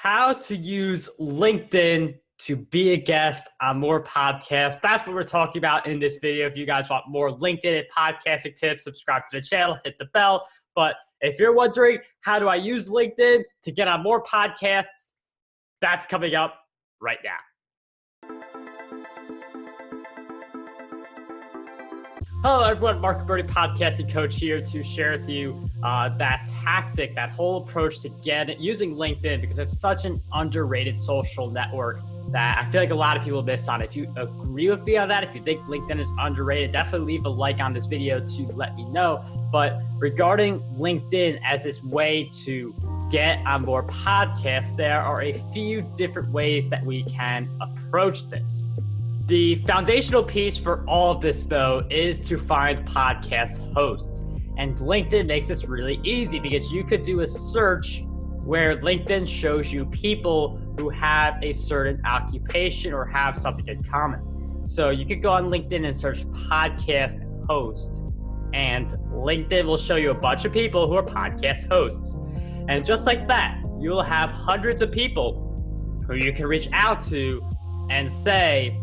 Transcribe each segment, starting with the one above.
how to use LinkedIn to be a guest on more podcasts. That's what we're talking about in this video. If you guys want more LinkedIn and podcasting tips, subscribe to the channel, hit the bell. But if you're wondering, how do I use LinkedIn to get on more podcasts? That's coming up right now. Hello everyone, Marc Guberti, podcasting coach here to share with you that tactic, that whole approach to using LinkedIn, because it's such an underrated social network that I feel like a lot of people miss on. If you agree with me on that, if you think LinkedIn is underrated, definitely leave a like on this video to let me know. But regarding LinkedIn as this way to get on more podcasts, there are a few different ways that we can approach this. The foundational piece for all of this, though, is to find podcast hosts. And LinkedIn makes this really easy because you could do a search where LinkedIn shows you people who have a certain occupation or have something in common. So you could go on LinkedIn and search podcast host, and LinkedIn will show you a bunch of people who are podcast hosts. And just like that, you will have hundreds of people who you can reach out to and say,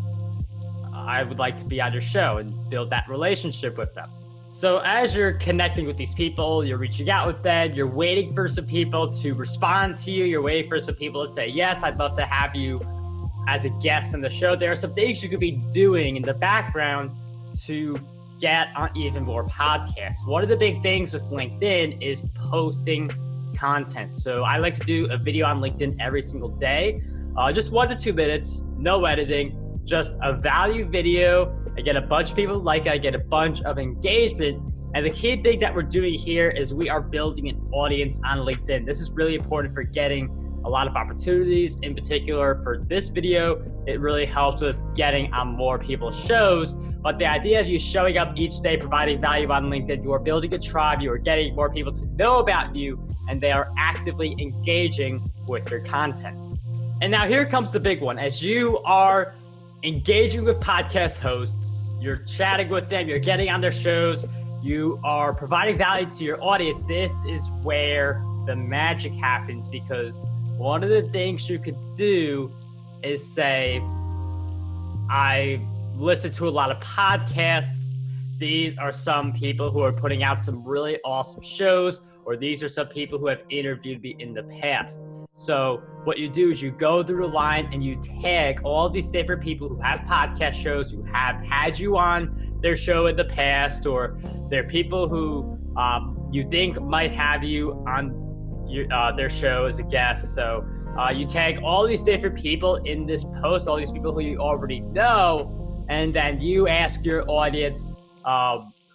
I would like to be on your show, and build that relationship with them. So as you're connecting with these people, you're reaching out with them, you're waiting for some people to respond to you, you're waiting for some people to say, yes, I'd love to have you as a guest on the show. There are some things you could be doing in the background to get on even more podcasts. One of the big things with LinkedIn is posting content. So I like to do a video on LinkedIn every single day, just 1 to 2 minutes, no editing. Just a value video. I get a bunch of people like it. I get a bunch of engagement. And the key thing that we're doing here is we are building an audience on LinkedIn. This is really important for getting a lot of opportunities. In particular, for this video, it really helps with getting on more people's shows. But the idea of you showing up each day, providing value on LinkedIn, you are building a tribe, you are getting more people to know about you, and they are actively engaging with your content. And now here comes the big one. As you are engaging with podcast hosts, you're chatting with them, you're getting on their shows, you are providing value to your audience, this is where the magic happens, because one of the things you could do is say, I listen to a lot of podcasts. These are some people who are putting out some really awesome shows, or these are some people who have interviewed me in the past. So what you do is you go through the line and you tag all these different people who have podcast shows, who have had you on their show in the past, or they're people who you think might have you on their show as a guest. So you tag all these different people in this post, all these people who you already know, and then you ask your audience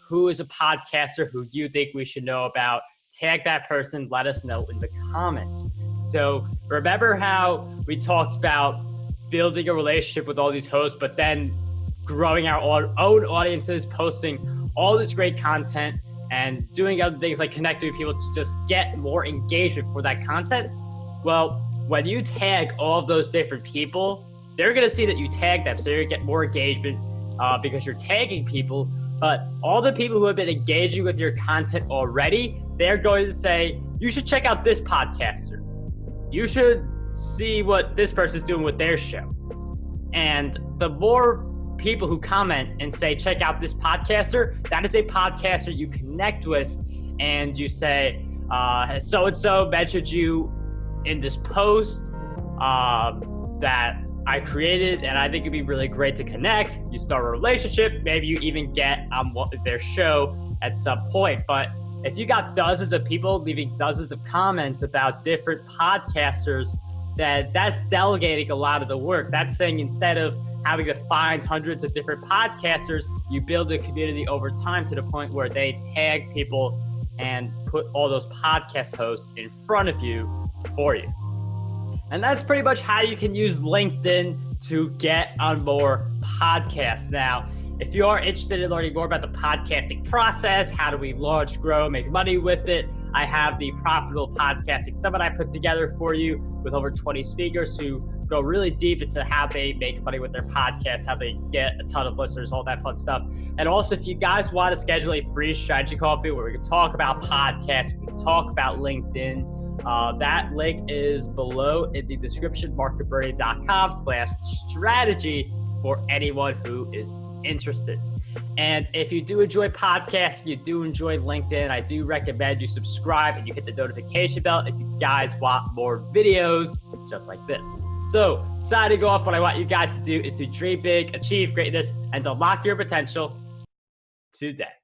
who is a podcaster who you think we should know about. Tag that person, let us know in the comments. So remember how we talked about building a relationship with all these hosts, but then growing our own audiences, posting all this great content and doing other things like connecting with people to just get more engagement for that content? Well, when you tag all of those different people, they're going to see that you tag them. So you're going to get more engagement because you're tagging people. But all the people who have been engaging with your content already, they're going to say, you should check out this podcaster. You should see what this person's doing with their show. And the more people who comment and say, check out this podcaster, that is a podcaster you connect with, and you say, so-and-so mentioned you in this post that I created, and I think it'd be really great to connect. You start a relationship, maybe you even get on their show at some point. But if you got dozens of people leaving dozens of comments about different podcasters, that's delegating a lot of the work. That's saying instead of having to find hundreds of different podcasters, you build a community over time to the point where they tag people and put all those podcast hosts in front of you for you. And that's pretty much how you can use LinkedIn to get on more podcasts. Now, if you are interested in learning more about the podcasting process, how do we launch, grow, make money with it, I have the Profitable Podcasting Summit I put together for you with over 20 speakers who go really deep into how they make money with their podcast, how they get a ton of listeners, all that fun stuff. And also, if you guys want to schedule a free strategy call where we can talk about podcasts, we can talk about LinkedIn, That link is below in the description, marcguberti.com/strategy for anyone who is interested. And if you do enjoy podcasts, you do enjoy LinkedIn, I do recommend you subscribe and you hit the notification bell if you guys want more videos just like this. So signing off, what I want you guys to do is to dream big, achieve greatness, and to unlock your potential today.